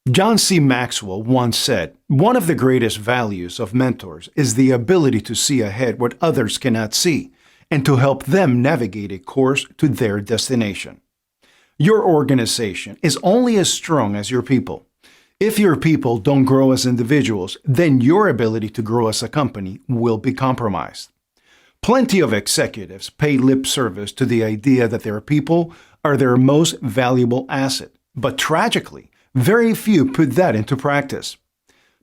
John C. Maxwell once said, "One of the greatest values of mentors is the ability to see ahead what others cannot see and to help them navigate a course to their destination." Your organization is only as strong as your people. If your people don't grow as individuals, then your ability to grow as a company will be compromised. Plenty of executives pay lip service to the idea that their people are their most valuable asset, but tragically, very few put that into practice.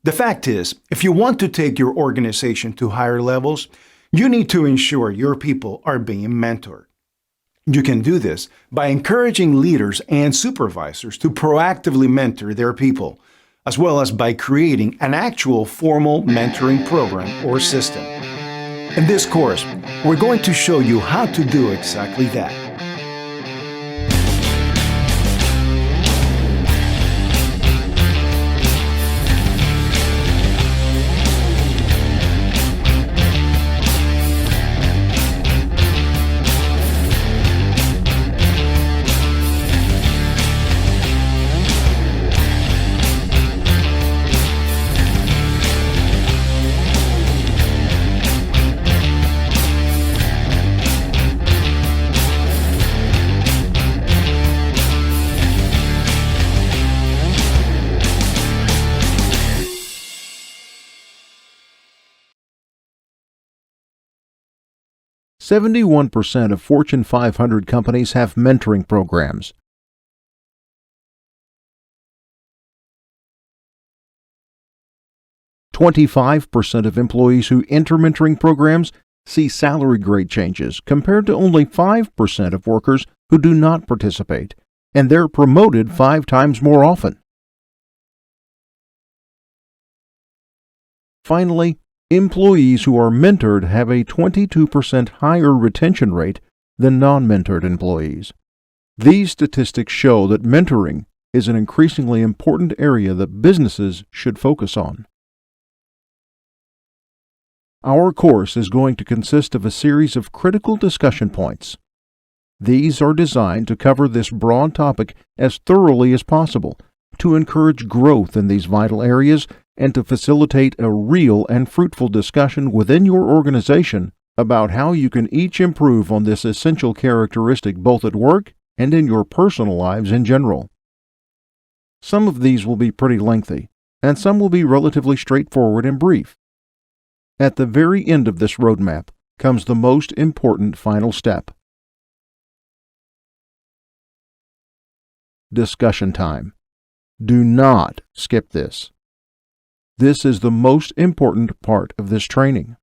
The fact is, if you want to take your organization to higher levels, you need to ensure your people are being mentored. You can do this by encouraging leaders and supervisors to proactively mentor their people, as well as by creating an actual formal mentoring program or system. In this course, we're going to show you how to do exactly that. "71% of Fortune 500 companies have mentoring programs. 25% of employees who enter mentoring programs see salary grade changes, compared to only 5% of workers who do not participate, and they're promoted 5 times more often. Finally, employees who are mentored have a 22% higher retention rate than non-mentored employees. These statistics show that mentoring is an increasingly important area that businesses should focus on. Our course is going to consist of a series of critical discussion points. These are designed to cover this broad topic as thoroughly as possible, to encourage growth in these vital areas, and to facilitate a real and fruitful discussion within your organization about how you can each improve on this essential characteristic both at work and in your personal lives in general. Some of these will be pretty lengthy, and some will be relatively straightforward and brief. At the very end of this roadmap comes the most important final step: discussion time. Do not skip this. This is the most important part of this training.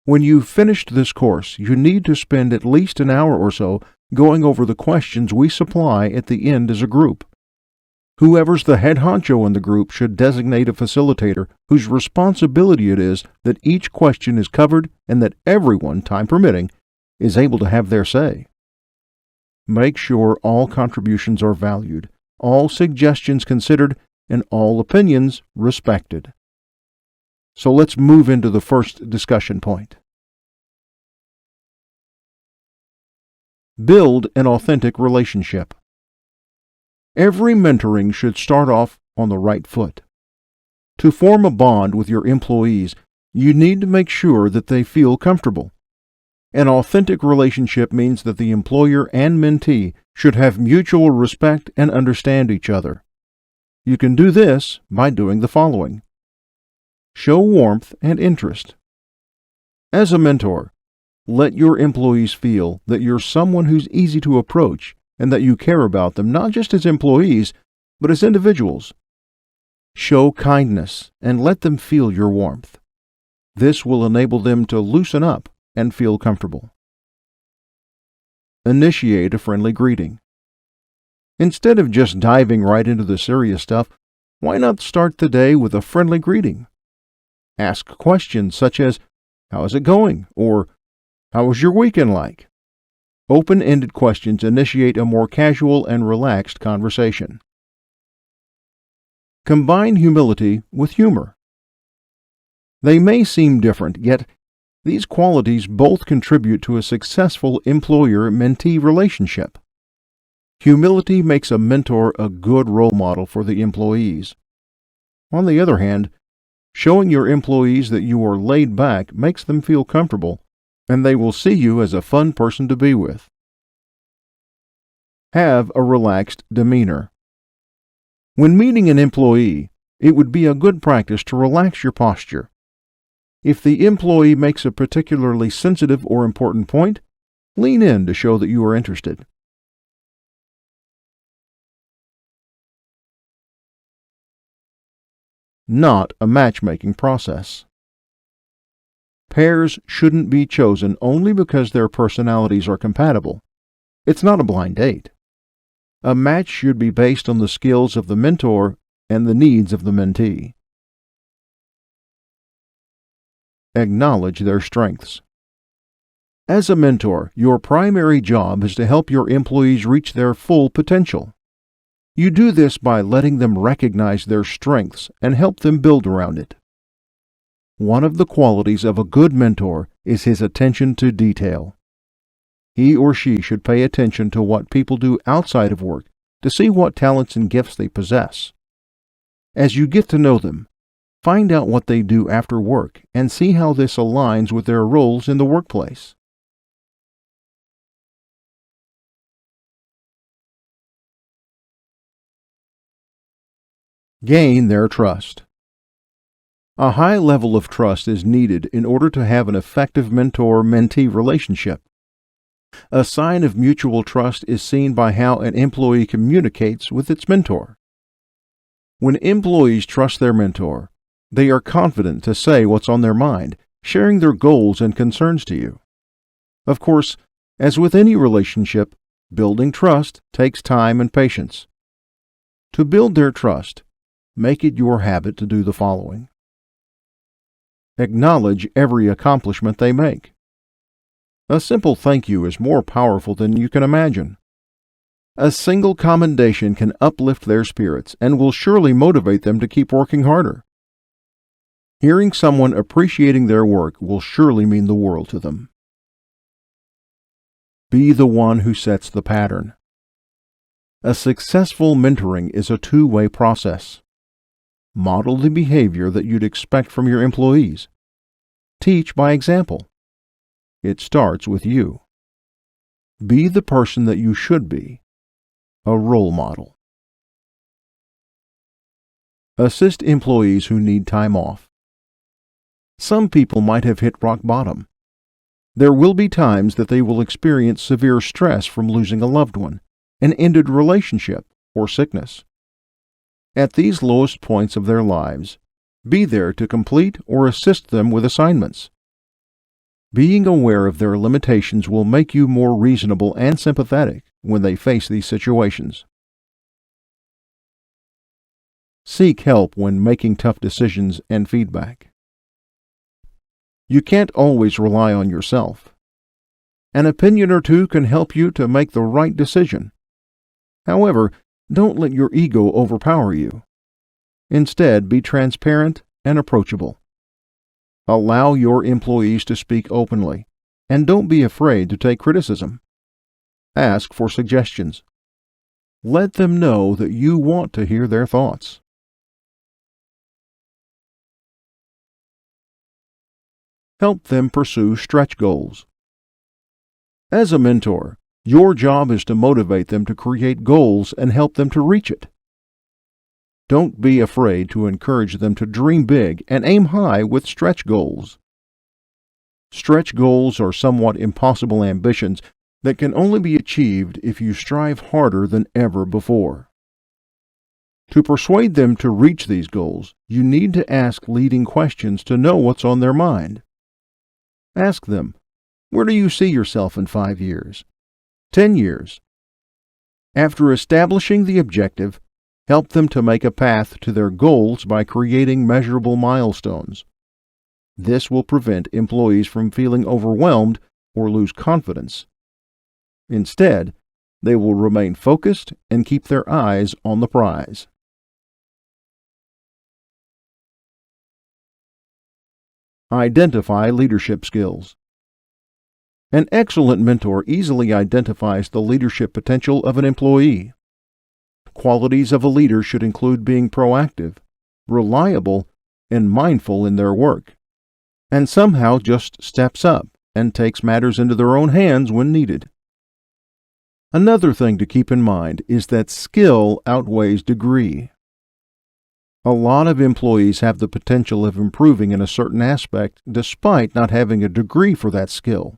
When you've finished this course, you need to spend at least an hour or so going over the questions we supply at the end as a group. Whoever's the head honcho in the group should designate a facilitator whose responsibility it is that each question is covered and that everyone, time permitting, is able to have their say. Make sure all contributions are valued, all suggestions considered, and all opinions respected. So let's move into the first discussion point. Build an authentic relationship. Every mentoring should start off on the right foot. To form a bond with your employees, you need to make sure that they feel comfortable. An authentic relationship means that the employer and mentee should have mutual respect and understand each other. You can do this by doing the following. Show warmth and interest. As a mentor, let your employees feel that you're someone who's easy to approach and that you care about them not just as employees, but as individuals. Show kindness and let them feel your warmth. This will enable them to loosen up and feel comfortable. Initiate a friendly greeting. Instead of just diving right into the serious stuff, why not start the day with a friendly greeting? Ask questions such as, "How is it going?" or "How was your weekend like?" Open-ended questions initiate a more casual and relaxed conversation. Combine humility with humor. They may seem different, yet these qualities both contribute to a successful employer-mentee relationship. Humility makes a mentor a good role model for the employees. On the other hand, showing your employees that you are laid back makes them feel comfortable, and they will see you as a fun person to be with. Have a relaxed demeanor. When meeting an employee, it would be a good practice to relax your posture. If the employee makes a particularly sensitive or important point, lean in to show that you are interested. Not a matchmaking process. Pairs shouldn't be chosen only because their personalities are compatible. It's not a blind date. A match should be based on the skills of the mentor and the needs of the mentee. Acknowledge their strengths. As a mentor, your primary job is to help your employees reach their full potential. You do this by letting them recognize their strengths and help them build around it. One of the qualities of a good mentor is his attention to detail. He or she should pay attention to what people do outside of work to see what talents and gifts they possess. As you get to know them, find out what they do after work and see how this aligns with their roles in the workplace. Gain their trust. A high level of trust is needed in order to have an effective mentor-mentee relationship. A sign of mutual trust is seen by how an employee communicates with its mentor. When employees trust their mentor, they are confident to say what's on their mind, sharing their goals and concerns to you. Of course, as with any relationship, building trust takes time and patience. To build their trust, make it your habit to do the following. Acknowledge every accomplishment they make. A simple thank you is more powerful than you can imagine. A single commendation can uplift their spirits and will surely motivate them to keep working harder. Hearing someone appreciating their work will surely mean the world to them. Be the one who sets the pattern. A successful mentoring is a two-way process. Model the behavior that you'd expect from your employees. Teach by example. It starts with you. Be the person that you should be, a role model. Assist employees who need time off. Some people might have hit rock bottom. There will be times that they will experience severe stress from losing a loved one, an ended relationship, or sickness. At these lowest points of their lives, be there to complete or assist them with assignments. Being aware of their limitations will make you more reasonable and sympathetic when they face these situations. Seek help when making tough decisions and feedback. You can't always rely on yourself. An opinion or two can help you to make the right decision. However, don't let your ego overpower you. Instead, be transparent and approachable. Allow your employees to speak openly, and don't be afraid to take criticism. Ask for suggestions. Let them know that you want to hear their thoughts. Help them pursue stretch goals. As a mentor, your job is to motivate them to create goals and help them to reach it. Don't be afraid to encourage them to dream big and aim high with stretch goals. Stretch goals are somewhat impossible ambitions that can only be achieved if you strive harder than ever before. To persuade them to reach these goals, you need to ask leading questions to know what's on their mind. Ask them, where do you see yourself in 5 years? 10 years? After establishing the objective, help them to make a path to their goals by creating measurable milestones. This will prevent employees from feeling overwhelmed or lose confidence. Instead, they will remain focused and keep their eyes on the prize. Identify leadership skills. An excellent mentor easily identifies the leadership potential of an employee. Qualities of a leader should include being proactive, reliable, and mindful in their work, and somehow just steps up and takes matters into their own hands when needed. Another thing to keep in mind is that skill outweighs degree. A lot of employees have the potential of improving in a certain aspect despite not having a degree for that skill.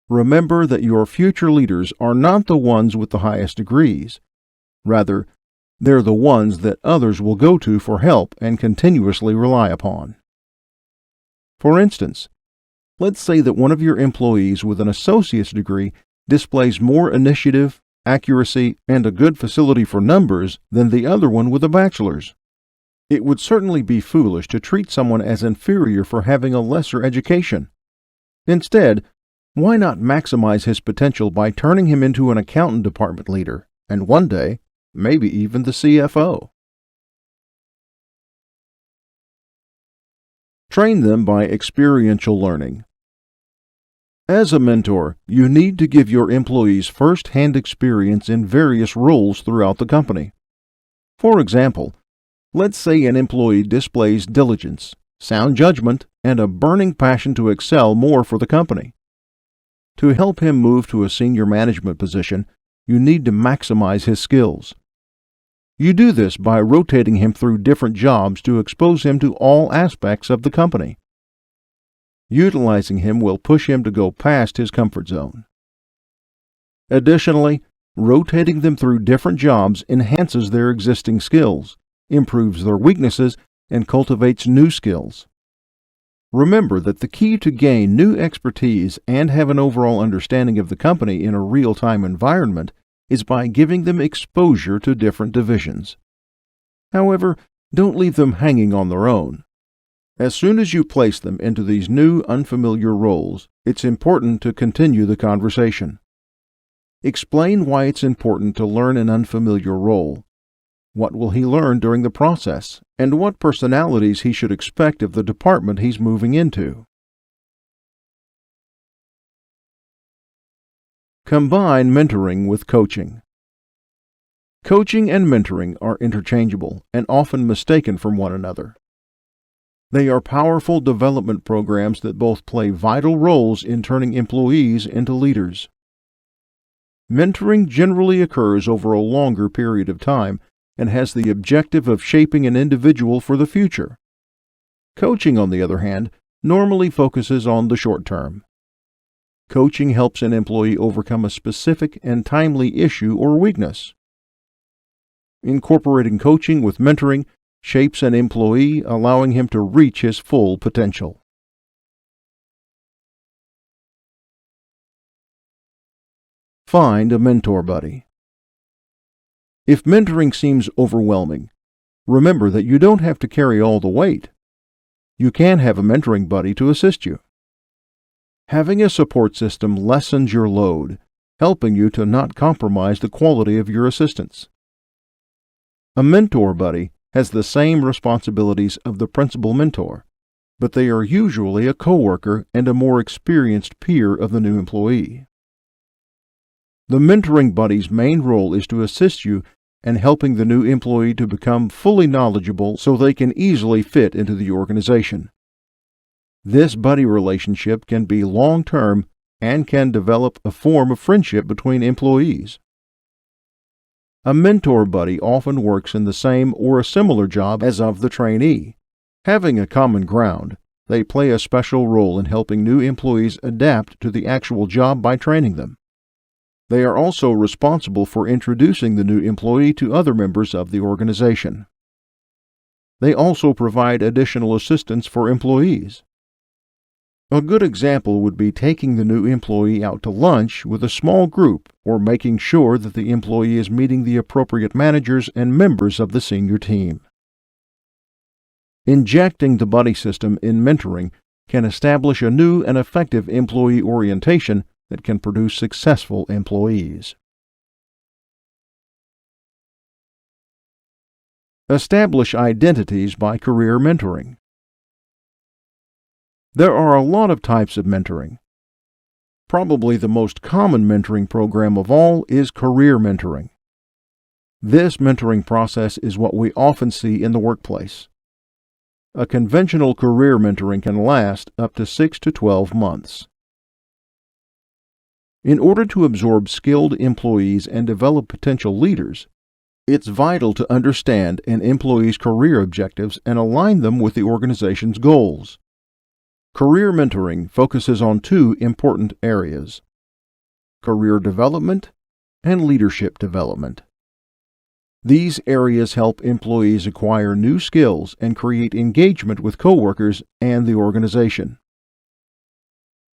Remember that your future leaders are not the ones with the highest degrees. Rather, they're the ones that others will go to for help and continuously rely upon. For instance, let's say that one of your employees with an associate's degree displays more initiative, accuracy, and a good facility for numbers than the other one with a bachelor's. It would certainly be foolish to treat someone as inferior for having a lesser education. Instead, why not maximize his potential by turning him into an accountant department leader, and one day, maybe even the CFO? Train them by experiential learning. As a mentor, you need to give your employees first-hand experience in various roles throughout the company. For example, let's say an employee displays diligence, sound judgment, and a burning passion to excel more for the company. To help him move to a senior management position, you need to maximize his skills. You do this by rotating him through different jobs to expose him to all aspects of the company. Utilizing him will push him to go past his comfort zone. Additionally, rotating them through different jobs enhances their existing skills, improves their weaknesses, and cultivates new skills. Remember that the key to gain new expertise and have an overall understanding of the company in a real-time environment is by giving them exposure to different divisions. However, don't leave them hanging on their own. As soon as you place them into these new, unfamiliar roles, it's important to continue the conversation. Explain why it's important to learn an unfamiliar role. What will he learn during the process, and what personalities he should expect of the department he's moving into. Combine mentoring with coaching. Coaching and mentoring are interchangeable and often mistaken from one another. They are powerful development programs that both play vital roles in turning employees into leaders. Mentoring generally occurs over a longer period of time and has the objective of shaping an individual for the future. Coaching, on the other hand, normally focuses on the short term. Coaching helps an employee overcome a specific and timely issue or weakness. Incorporating coaching with mentoring shapes an employee, allowing him to reach his full potential. Find a mentor buddy. If mentoring seems overwhelming, remember that you don't have to carry all the weight. You can have a mentoring buddy to assist you. Having a support system lessens your load, helping you to not compromise the quality of your assistance. A mentor buddy has the same responsibilities of the principal mentor, but they are usually a coworker and a more experienced peer of the new employee. The mentoring buddy's main role is to assist you in helping the new employee to become fully knowledgeable so they can easily fit into the organization. This buddy relationship can be long-term and can develop a form of friendship between employees. A mentor buddy often works in the same or a similar job as of the trainee. Having a common ground, they play a special role in helping new employees adapt to the actual job by training them. They are also responsible for introducing the new employee to other members of the organization. They also provide additional assistance for employees. A good example would be taking the new employee out to lunch with a small group or making sure that the employee is meeting the appropriate managers and members of the senior team. Injecting the buddy system in mentoring can establish a new and effective employee orientation that can produce successful employees. Establish identities by career mentoring. There are a lot of types of mentoring. Probably the most common mentoring program of all is career mentoring. This mentoring process is what we often see in the workplace. A conventional career mentoring can last up to 6 to 12 months. In order to absorb skilled employees and develop potential leaders, it's vital to understand an employee's career objectives and align them with the organization's goals. Career mentoring focuses on two important areas: career development and leadership development. These areas help employees acquire new skills and create engagement with coworkers and the organization.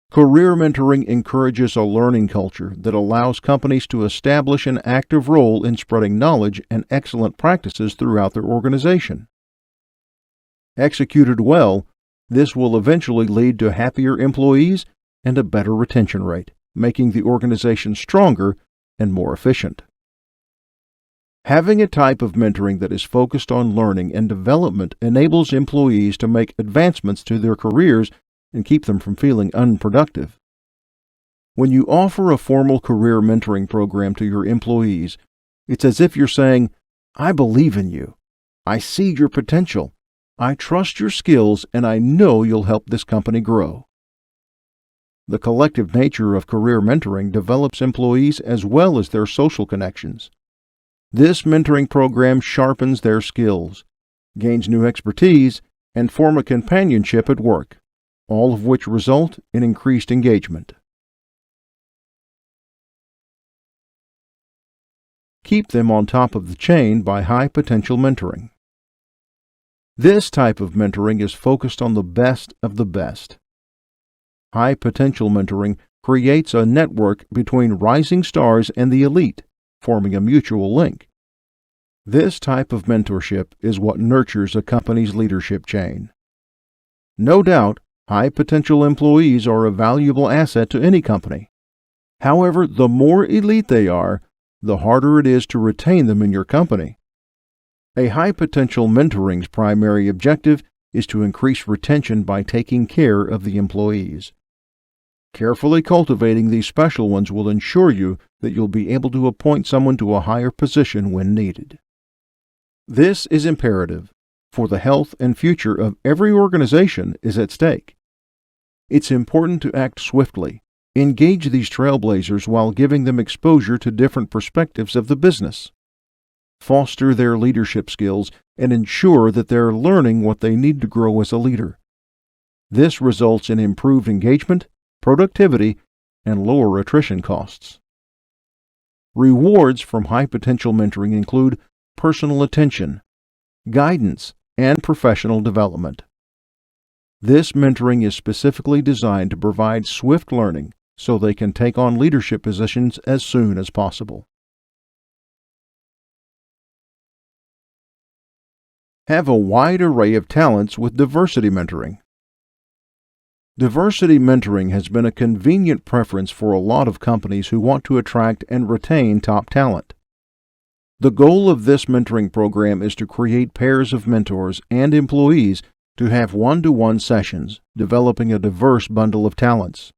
Career mentoring encourages a learning culture that allows companies to establish an active role in spreading knowledge and excellent practices throughout their organization. Executed well, this will eventually lead to happier employees and a better retention rate, making the organization stronger and more efficient. Having a type of mentoring that is focused on learning and development enables employees to make advancements to their careers and keep them from feeling unproductive. When you offer a formal career mentoring program to your employees, it's as if you're saying, "I believe in you. I see your potential. I trust your skills, and I know you'll help this company grow." The collective nature of career mentoring develops employees as well as their social connections. This mentoring program sharpens their skills, gains new expertise, and form a companionship at work, all of which result in increased engagement. Keep them on top of the chain by high-potential mentoring. This type of mentoring is focused on the best of the best. High-potential mentoring creates a network between rising stars and the elite, forming a mutual link. This type of mentorship is what nurtures a company's leadership chain. No doubt, high-potential employees are a valuable asset to any company. However, the more elite they are, the harder it is to retain them in your company. A high-potential mentoring's primary objective is to increase retention by taking care of the employees. Carefully cultivating these special ones will ensure you that you'll be able to appoint someone to a higher position when needed. This is imperative, for the health and future of every organization is at stake. It's important to act swiftly, engage these trailblazers while giving them exposure to different perspectives of the business. Foster their leadership skills and ensure that they're learning what they need to grow as a leader. This results in improved engagement, productivity, and lower attrition costs. Rewards from high-potential mentoring include personal attention, guidance, and professional development. This mentoring is specifically designed to provide swift learning so they can take on leadership positions as soon as possible. Have a wide array of talents with diversity mentoring. Diversity mentoring has been a convenient preference for a lot of companies who want to attract and retain top talent. The goal of this mentoring program is to create pairs of mentors and employees to have one-to-one sessions, developing a diverse bundle of talents.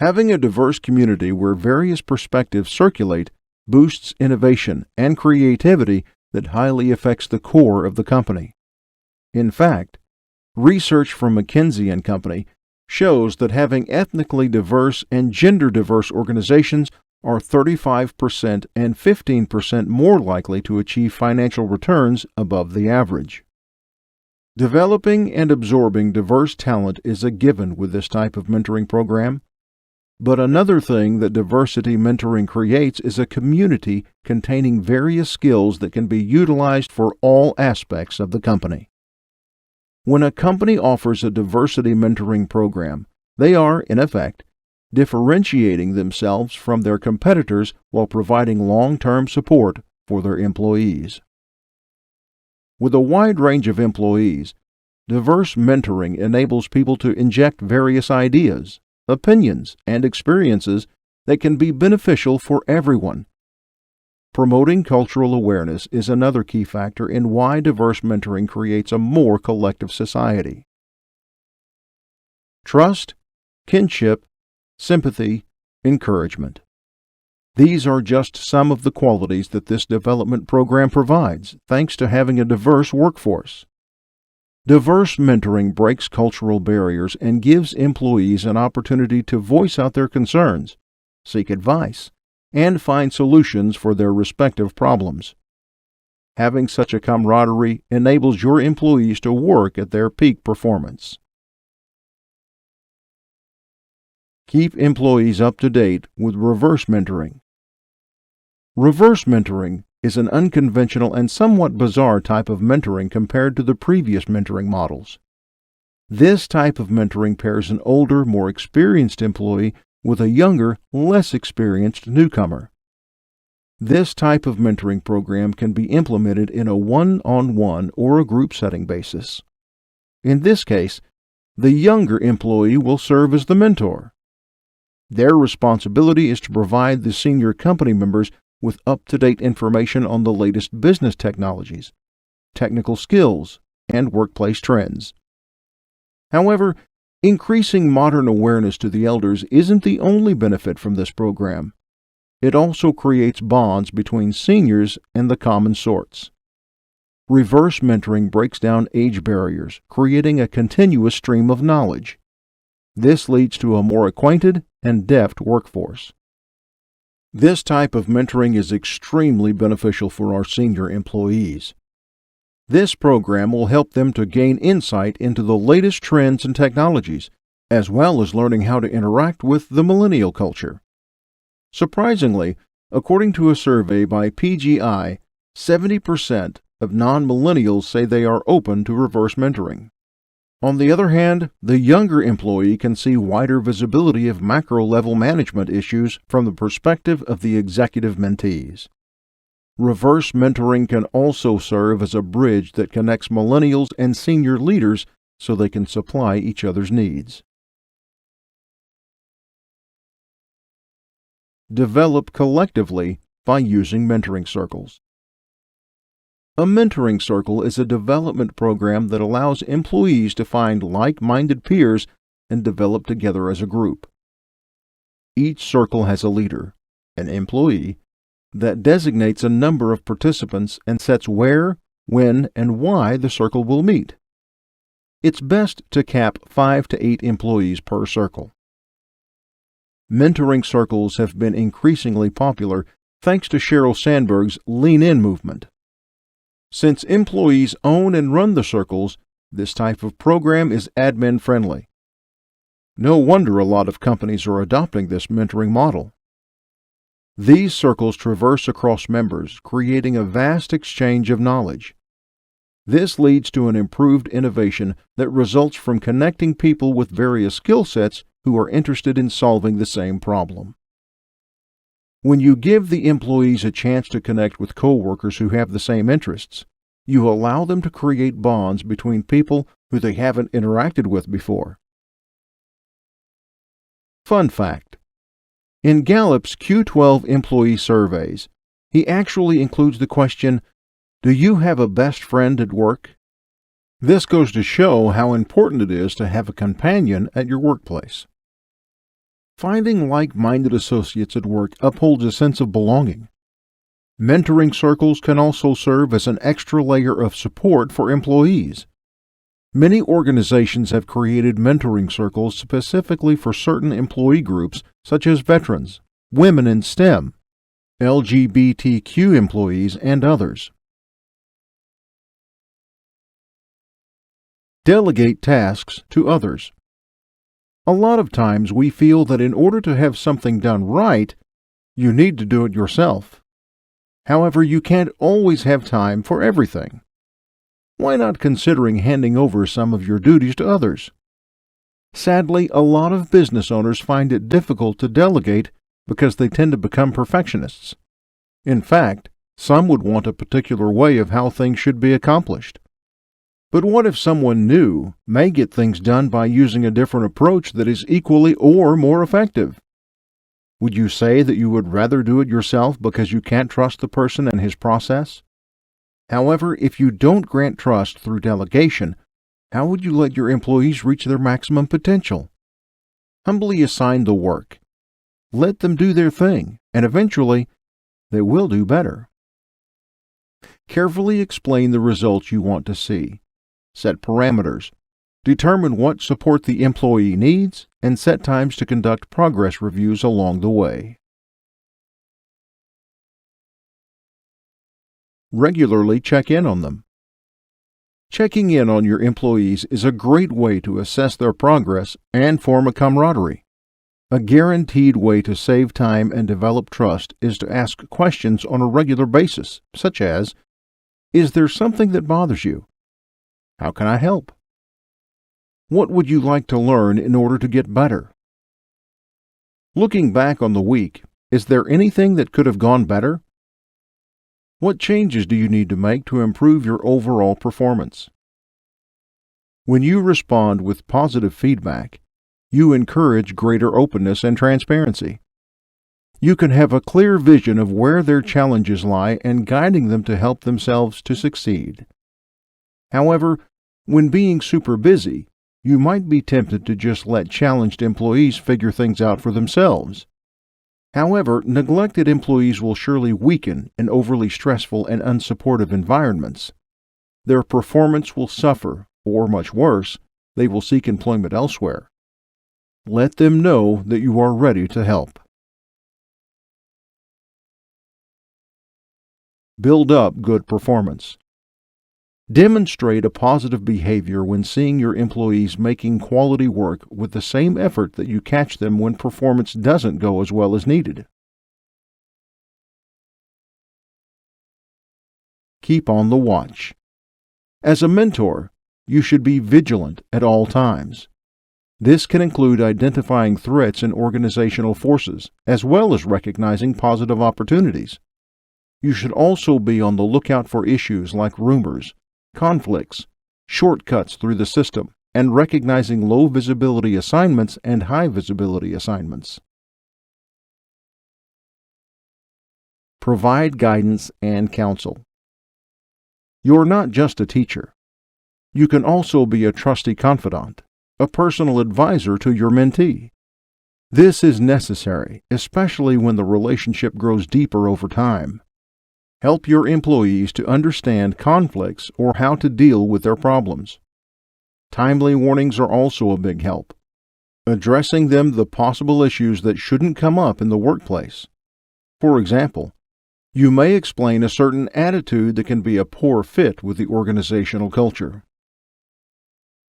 Having a diverse community where various perspectives circulate boosts innovation and creativity that highly affects the core of the company. In fact, research from McKinsey & Company shows that having ethnically diverse and gender-diverse organizations are 35% and 15% more likely to achieve financial returns above the average. Developing and absorbing diverse talent is a given with this type of mentoring program. But another thing that diversity mentoring creates is a community containing various skills that can be utilized for all aspects of the company. When a company offers a diversity mentoring program, they are, in effect, differentiating themselves from their competitors while providing long-term support for their employees. With a wide range of employees, diverse mentoring enables people to inject various ideas, opinions, and experiences that can be beneficial for everyone. Promoting cultural awareness is another key factor in why diverse mentoring creates a more collective society. Trust, kinship, sympathy, encouragement. These are just some of the qualities that this development program provides, thanks to having a diverse workforce. Diverse mentoring breaks cultural barriers and gives employees an opportunity to voice out their concerns, seek advice, and find solutions for their respective problems. Having such a camaraderie enables your employees to work at their peak performance. Keep employees up to date with reverse mentoring. Reverse mentoring is an unconventional and somewhat bizarre type of mentoring compared to the previous mentoring models. This type of mentoring pairs an older, more experienced employee with a younger, less experienced newcomer. This type of mentoring program can be implemented in a one-on-one or a group setting basis. In this case, the younger employee will serve as the mentor. Their responsibility is to provide the senior company members with up-to-date information on the latest business technologies, technical skills, and workplace trends. However, increasing modern awareness to the elders isn't the only benefit from this program. It also creates bonds between seniors and the common sorts. Reverse mentoring breaks down age barriers, creating a continuous stream of knowledge. This leads to a more acquainted and deft workforce. This type of mentoring is extremely beneficial for our senior employees. This program will help them to gain insight into the latest trends and technologies, as well as learning how to interact with the millennial culture. Surprisingly, according to a survey by PGI, 70% of non-millennials say they are open to reverse mentoring. On the other hand, the younger employee can see wider visibility of macro-level management issues from the perspective of the executive mentees. Reverse mentoring can also serve as a bridge that connects millennials and senior leaders so they can supply each other's needs. Develop collectively by using mentoring circles. A mentoring circle is a development program that allows employees to find like-minded peers and develop together as a group. Each circle has a leader, an employee, that designates a number of participants and sets where, when, and why the circle will meet. It's best to cap 5 to 8 employees per circle. Mentoring circles have been increasingly popular thanks to Sheryl Sandberg's Lean In movement. Since employees own and run the circles, this type of program is admin-friendly. No wonder a lot of companies are adopting this mentoring model. These circles traverse across members, creating a vast exchange of knowledge. This leads to an improved innovation that results from connecting people with various skill sets who are interested in solving the same problem. When you give the employees a chance to connect with coworkers who have the same interests, you allow them to create bonds between people who they haven't interacted with before. Fun fact: in Gallup's Q12 employee surveys, he actually includes the question, "Do you have a best friend at work?" This goes to show how important it is to have a companion at your workplace. Finding like-minded associates at work upholds a sense of belonging. Mentoring circles can also serve as an extra layer of support for employees. Many organizations have created mentoring circles specifically for certain employee groups such as veterans, women in STEM, LGBTQ employees, and others. Delegate tasks to others. A lot of times we feel that in order to have something done right, you need to do it yourself. However, you can't always have time for everything. Why not considering handing over some of your duties to others? Sadly, a lot of business owners find it difficult to delegate because they tend to become perfectionists. In fact, some would want a particular way of how things should be accomplished. But what if someone new may get things done by using a different approach that is equally or more effective? Would you say that you would rather do it yourself because you can't trust the person and his process? However, if you don't grant trust through delegation, how would you let your employees reach their maximum potential? Humbly assign the work. Let them do their thing, and eventually, they will do better. Carefully explain the results you want to see. Set parameters. Determine what support the employee needs, and set times to conduct progress reviews along the way. Regularly check in on them. Checking in on your employees is a great way to assess their progress and form a camaraderie. A guaranteed way to save time and develop trust is to ask questions on a regular basis, such as, "Is there something that bothers you? How can I help? What would you like to learn in order to get better?" Looking back on the week, is there anything that could have gone better? What changes do you need to make to improve your overall performance? When you respond with positive feedback, you encourage greater openness and transparency. You can have a clear vision of where their challenges lie and guiding them to help themselves to succeed. However, when being super busy, you might be tempted to just let challenged employees figure things out for themselves. However, neglected employees will surely weaken in overly stressful and unsupportive environments. Their performance will suffer, or much worse, they will seek employment elsewhere. Let them know that you are ready to help. Build up good performance. Demonstrate a positive behavior when seeing your employees making quality work with the same effort that you catch them when performance doesn't go as well as needed. Keep on the watch. As a mentor, you should be vigilant at all times. This can include identifying threats in organizational forces, as well as recognizing positive opportunities. You should also be on the lookout for issues like rumors, conflicts, shortcuts through the system, and recognizing low visibility assignments and high visibility assignments. Provide guidance and counsel. You're not just a teacher. You can also be a trusty confidant, a personal advisor to your mentee. This is necessary, especially when the relationship grows deeper over time. Help your employees to understand conflicts or how to deal with their problems. Timely warnings are also a big help. Addressing the possible issues that shouldn't come up in the workplace. For example, you may explain a certain attitude that can be a poor fit with the organizational culture.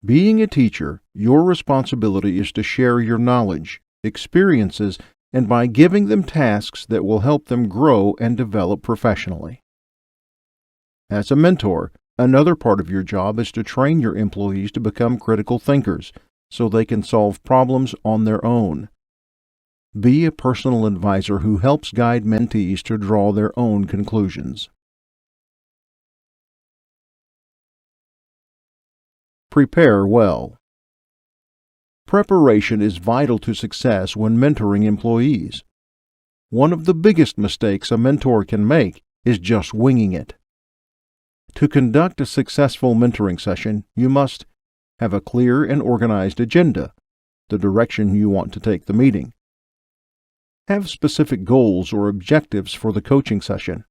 Being a teacher, your responsibility is to share your knowledge, experiences, and by giving them tasks that will help them grow and develop professionally. As a mentor, another part of your job is to train your employees to become critical thinkers so they can solve problems on their own. Be a personal advisor who helps guide mentees to draw their own conclusions. Prepare well. Preparation is vital to success when mentoring employees. One of the biggest mistakes a mentor can make is just winging it. To conduct a successful mentoring session, you must have a clear and organized agenda, the direction you want to take the meeting. Have specific goals or objectives for the coaching session.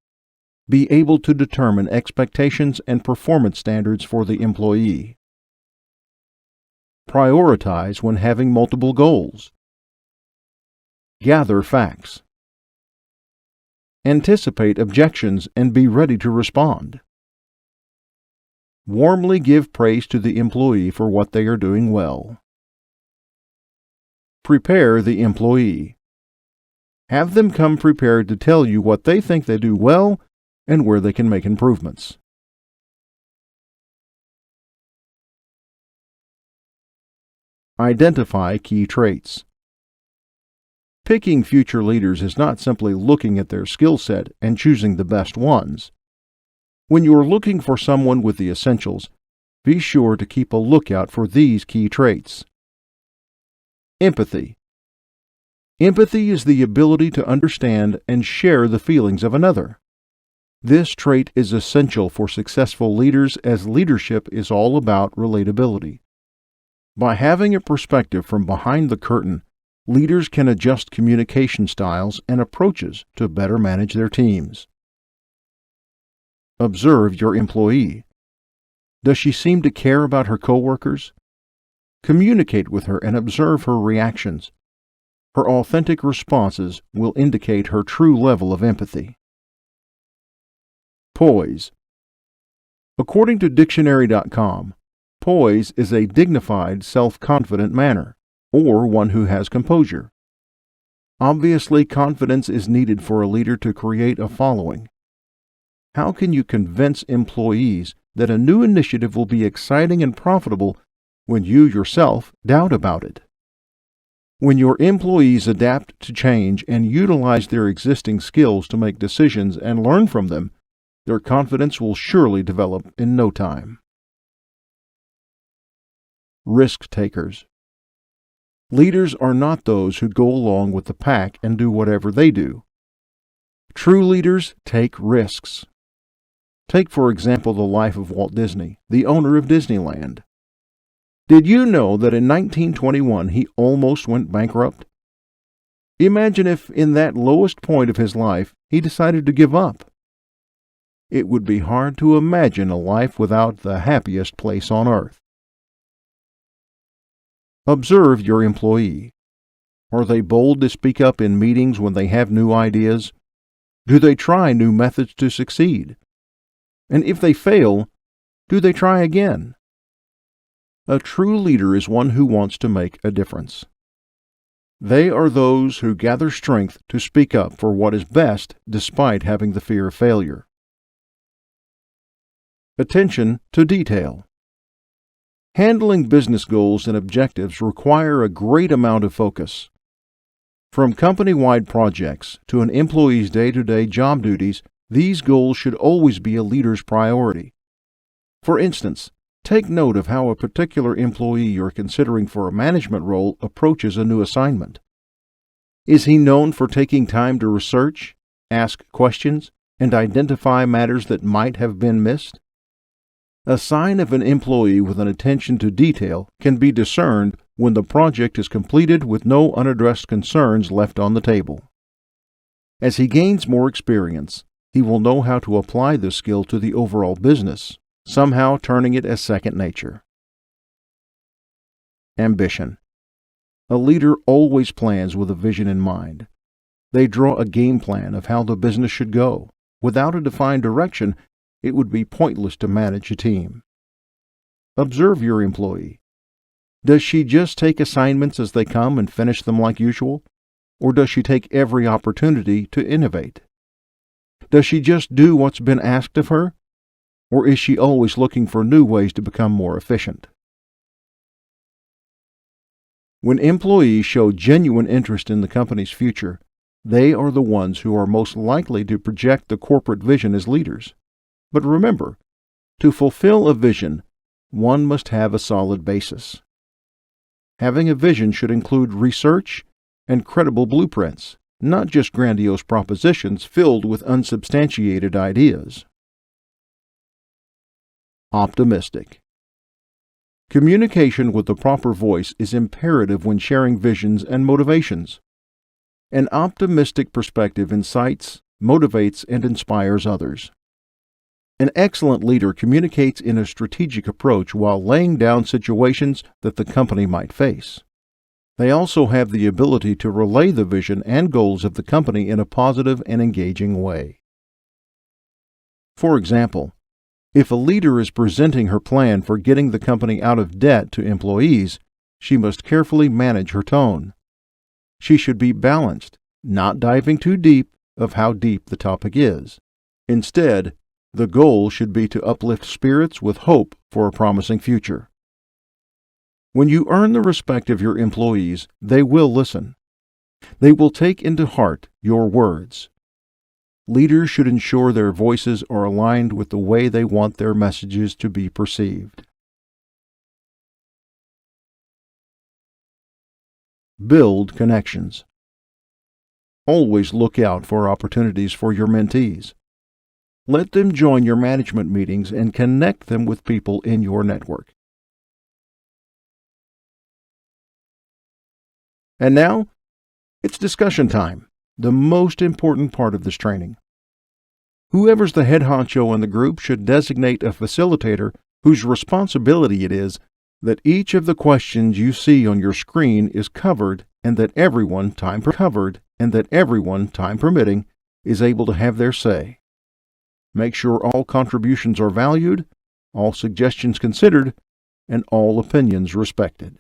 Be able to determine expectations and performance standards for the employee. Prioritize when having multiple goals. Gather facts. Anticipate objections and be ready to respond. Warmly give praise to the employee for what they are doing well. Prepare the employee. Have them come prepared to tell you what they think they do well and where they can make improvements. Identify key traits. Picking future leaders is not simply looking at their skill set and choosing the best ones. When you are looking for someone with the essentials, be sure to keep a lookout for these key traits. Empathy. Empathy is the ability to understand and share the feelings of another. This trait is essential for successful leaders as leadership is all about relatability. By having a perspective from behind the curtain, Leaders can adjust communication styles and approaches to better manage their teams. Observe your employee. Does she seem to care about her coworkers? Communicate with her and observe her reactions. Her authentic responses will indicate her true level of empathy. Poise. According to dictionary.com, poise is a dignified, self-confident manner, or one who has composure. Obviously, confidence is needed for a leader to create a following. How can you convince employees that a new initiative will be exciting and profitable when you yourself doubt about it? When your employees adapt to change and utilize their existing skills to make decisions and learn from them, their confidence will surely develop in no time. Risk takers. Leaders are not those who go along with the pack and do whatever they do. True leaders take risks. Take, for example, the life of Walt Disney, the owner of Disneyland. Did you know that in 1921 he almost went bankrupt? Imagine if, in that lowest point of his life, he decided to give up. It would be hard to imagine a life without the happiest place on earth. Observe your employee. Are they bold to speak up in meetings when they have new ideas? Do they try new methods to succeed? And if they fail, do they try again? A true leader is one who wants to make a difference. They are those who gather strength to speak up for what is best despite having the fear of failure. Attention to detail. Handling business goals and objectives require a great amount of focus. From company-wide projects to an employee's day-to-day job duties, these goals should always be a leader's priority. For instance, take note of how a particular employee you're considering for a management role approaches a new assignment. Is he known for taking time to research, ask questions, and identify matters that might have been missed? A sign of an employee with an attention to detail can be discerned when the project is completed with no unaddressed concerns left on the table. As he gains more experience, he will know how to apply this skill to the overall business, somehow turning it as second nature. Ambition. A leader always plans with a vision in mind. They draw a game plan of how the business should go. Without a defined direction, it would be pointless to manage a team. Observe your employee. Does she just take assignments as they come and finish them like usual? Or does she take every opportunity to innovate? Does she just do what's been asked of her? Or is she always looking for new ways to become more efficient? When employees show genuine interest in the company's future, they are the ones who are most likely to project the corporate vision as leaders. But remember, to fulfill a vision, one must have a solid basis. Having a vision should include research and credible blueprints, not just grandiose propositions filled with unsubstantiated ideas. Optimistic. Communication with the proper voice is imperative when sharing visions and motivations. An optimistic perspective incites, motivates, and inspires others. An excellent leader communicates in a strategic approach while laying down situations that the company might face. They also have the ability to relay the vision and goals of the company in a positive and engaging way. For example, if a leader is presenting her plan for getting the company out of debt to employees, she must carefully manage her tone. She should be balanced, not diving too deep of how deep the topic is. Instead, the goal should be to uplift spirits with hope for a promising future. When you earn the respect of your employees, they will listen. They will take into heart your words. Leaders should ensure their voices are aligned with the way they want their messages to be perceived. Build connections. Always look out for opportunities for your mentees. Let them join your management meetings and connect them with people in your network. And now, It's discussion time, the most important part of this training. Whoever's the head honcho in the group should designate a facilitator whose responsibility it is that each of the questions you see on your screen is covered and that everyone, time permitting, is able to have their say. Make sure all contributions are valued, all suggestions considered, and all opinions respected.